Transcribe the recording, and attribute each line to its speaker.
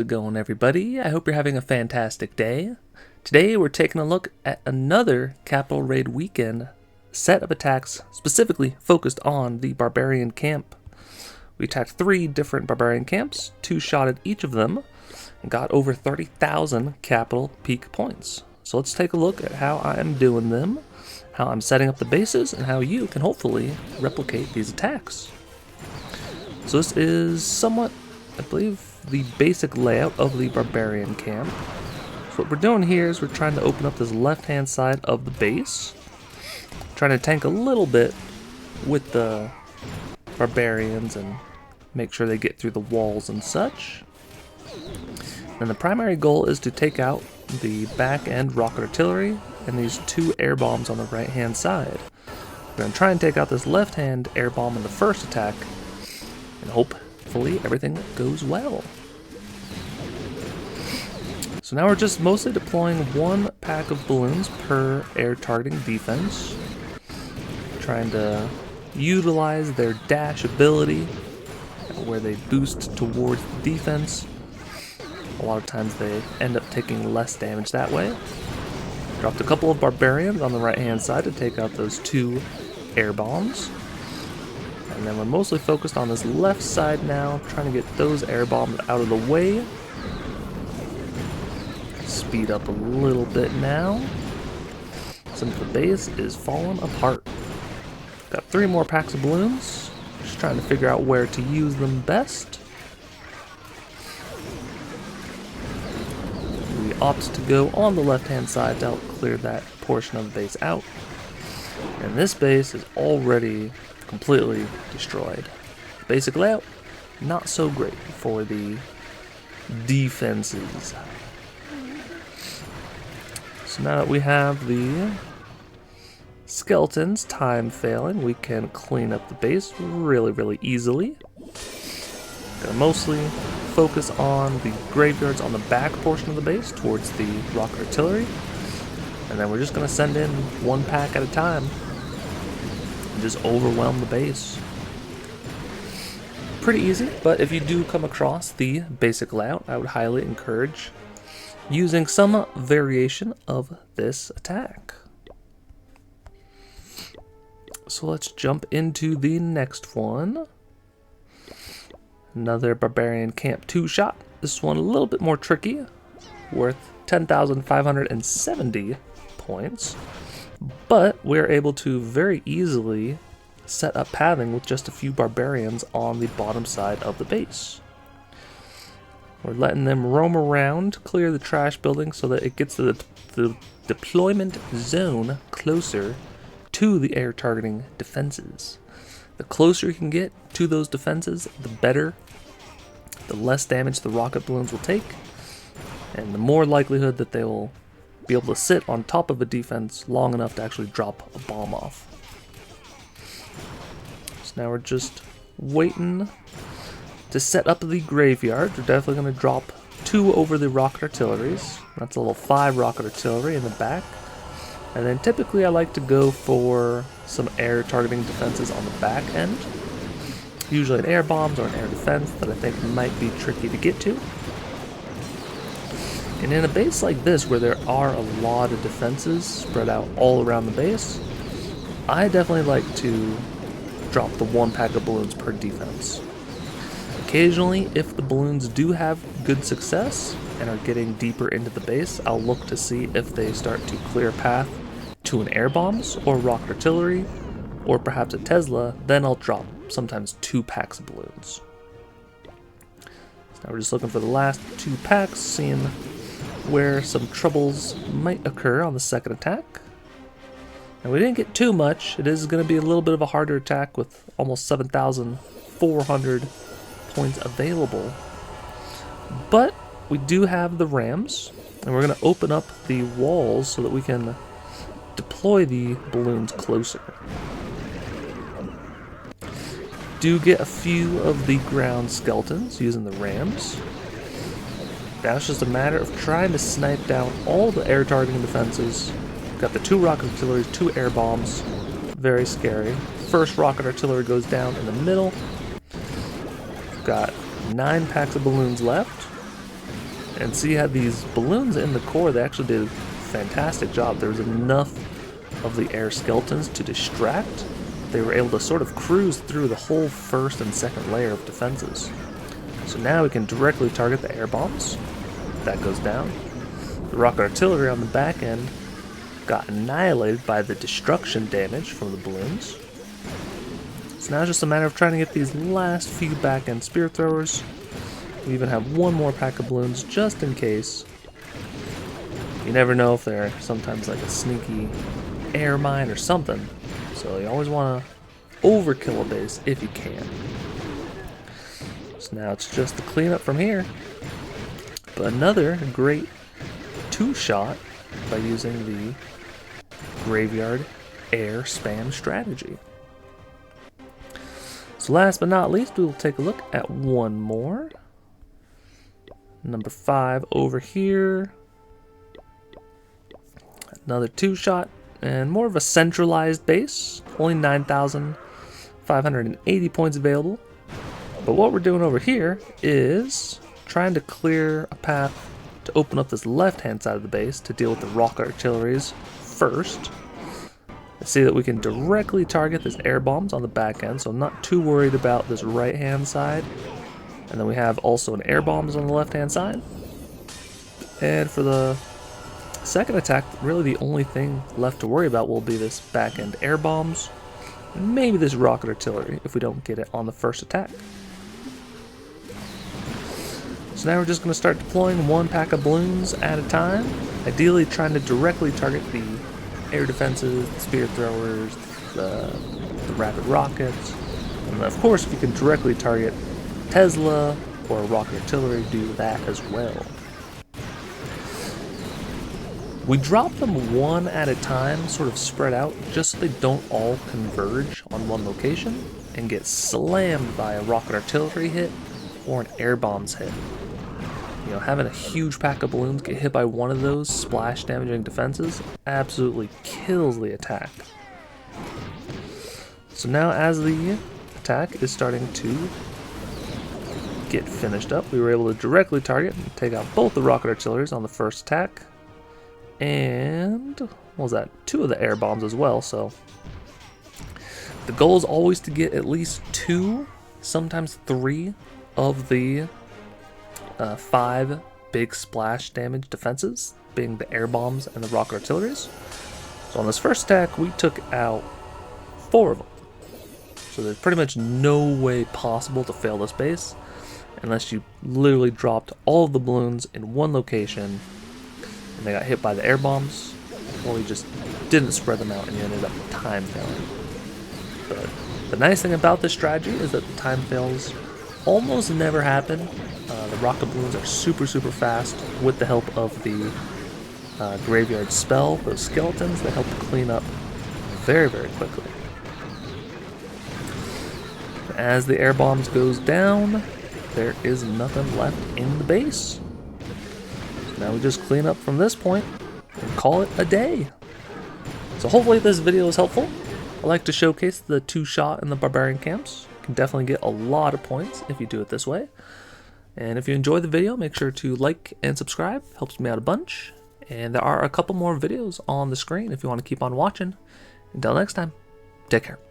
Speaker 1: How's it going, everybody? I hope you're having a fantastic day. Today we're taking a look at another Capital Raid weekend set of attacks specifically focused on the Barbarian camp. We attacked 3 different Barbarian camps, 2-shotted each of them, and got over 30,000 capital peak points. So let's take a look at how I am doing them, how I'm setting up the bases, and how you can hopefully replicate these attacks. So this is somewhat, I believe, the basic layout of the Barbarian camp. So what we're doing here is we're trying to open up this left-hand side of the base, trying to tank a little bit with the Barbarians and make sure they get through the walls and such. And the primary goal is to take out the back-end rocket artillery and these 2 air bombs on the right-hand side. We're going to try and take out this left-hand air bomb in the first attack and hopefully everything goes well. So now we're just mostly deploying 1 pack of balloons per air targeting defense, trying to utilize their dash ability where they boost towards the defense. A lot of times they end up taking less damage that way. Dropped a couple of Barbarians on the right hand side to take out those 2 air bombs. And then we're mostly focused on this left side now, trying to get those air bombs out of the way. Speed up a little bit now, since the base is falling apart. Got 3 more packs of balloons, just trying to figure out where to use them best. We opt to go on the left hand side to help clear that portion of the base out. And this base is already completely destroyed. Basic layout, not so great for the defenses. So now that we have the skeletons time failing, we can clean up the base really easily. Gonna mostly focus on the graveyards on the back portion of the base towards the rocket artillery. And then we're just gonna send in 1 pack at a time and just overwhelm the base. Pretty easy, but if you do come across the basic layout, I would highly encourage using some variation of this attack. So let's jump into the next one. Another Barbarian Camp 2-shot. This one a little bit more tricky, worth 10,570 points. But we're able to very easily set up pathing with just a few Barbarians on the bottom side of the base. We're letting them roam around, clear the trash building so that it gets to the deployment zone closer to the air targeting defenses. The closer you can get to those defenses, the better. The less damage the rocket balloons will take, and the more likelihood that they will be able to sit on top of a defense long enough to actually drop a bomb off. So now we're just waiting to set up the graveyard. We're definitely going to drop 2 over the rocket artilleries. That's a level 5 rocket artillery in the back. And then typically I like to go for some air targeting defenses on the back end. Usually an air bombs or an air defense that I think might be tricky to get to. And in a base like this where there are a lot of defenses spread out all around the base, I definitely like to drop the 1 pack of balloons per defense. Occasionally, if the balloons do have good success and are getting deeper into the base, I'll look to see if they start to clear a path to an air bombs or rocket artillery or perhaps a Tesla. Then I'll drop sometimes 2 packs of balloons. So now we're just looking for the last 2 packs, seeing where some troubles might occur on the second attack. And we didn't get too much. It is going to be a little bit of a harder attack with almost 7,400 points available, but we do have the rams, and we're going to open up the walls so that we can deploy the balloons closer. Do get a few of the ground skeletons using the rams. Now it's just a matter of trying to snipe down all the air targeting defenses. Got the 2 rocket artillery, 2 air bombs. Very scary. First rocket artillery goes down in the middle. Got 9 packs of balloons left. And see how these balloons in the core, they actually did a fantastic job. There was enough of the air skeletons to distract. They were able to sort of cruise through the whole first and second layer of defenses. So now we can directly target the air bombs. That goes down. The rocket artillery on the back end got annihilated by the destruction damage from the balloons. So now it's just a matter of trying to get these last few back end spear throwers. We even have one more pack of balloons just in case. You never know if they're sometimes like a sneaky air mine or something. So you always want to overkill a base if you can. So now it's just the cleanup from here. But another great two-shot by using the graveyard air spam strategy. So last but not least, we will take a look at one more. Number 5 over here. Another two-shot and more of a centralized base. Only 9,580 points available. But what we're doing over here is trying to clear a path to open up this left-hand side of the base to deal with the rocket artilleries first. I see that we can directly target this air bombs on the back end, so I'm not too worried about this right-hand side. And then we have also an air bombs on the left-hand side. And for the second attack, really the only thing left to worry about will be this back-end air bombs. And maybe this rocket artillery if we don't get it on the first attack. So now we're just going to start deploying one pack of balloons at a time. Ideally trying to directly target the air defenses, the spear throwers, the rapid rockets. And of course, if you can directly target Tesla or rocket artillery, do that as well. We drop them one at a time, sort of spread out, just so they don't all converge on one location and get slammed by a rocket artillery hit or an air bombs hit. You know, having a huge pack of balloons get hit by one of those splash damaging defenses absolutely kills the attack. So now as the attack is starting to get finished up, we were able to directly target and take out both the rocket artilleries on the first attack. And what was that? 2 of the air bombs as well. So the goal is always to get at least 2, sometimes 3 of the 5 big splash damage defenses, being the air bombs and the rocket artilleries. So on this first attack, we took out 4 of them. So there's pretty much no way possible to fail this base unless you literally dropped all of the balloons in one location and they got hit by the air bombs, or you just didn't spread them out and you ended up time failing. But the nice thing about this strategy is that the time fails almost never happen. The rocket balloons are super fast with the help of the graveyard spell. Those skeletons, they help clean up very quickly. As the air bombs goes down, there is nothing left in the base. So now we just clean up from this point and call it a day. So hopefully this video is helpful. I like to showcase the 2-shot in the Barbarian camps. You can definitely get a lot of points if you do it this way. And if you enjoyed the video, make sure to like and subscribe. Helps me out a bunch. And there are a couple more videos on the screen if you want to keep on watching. Until next time, take care.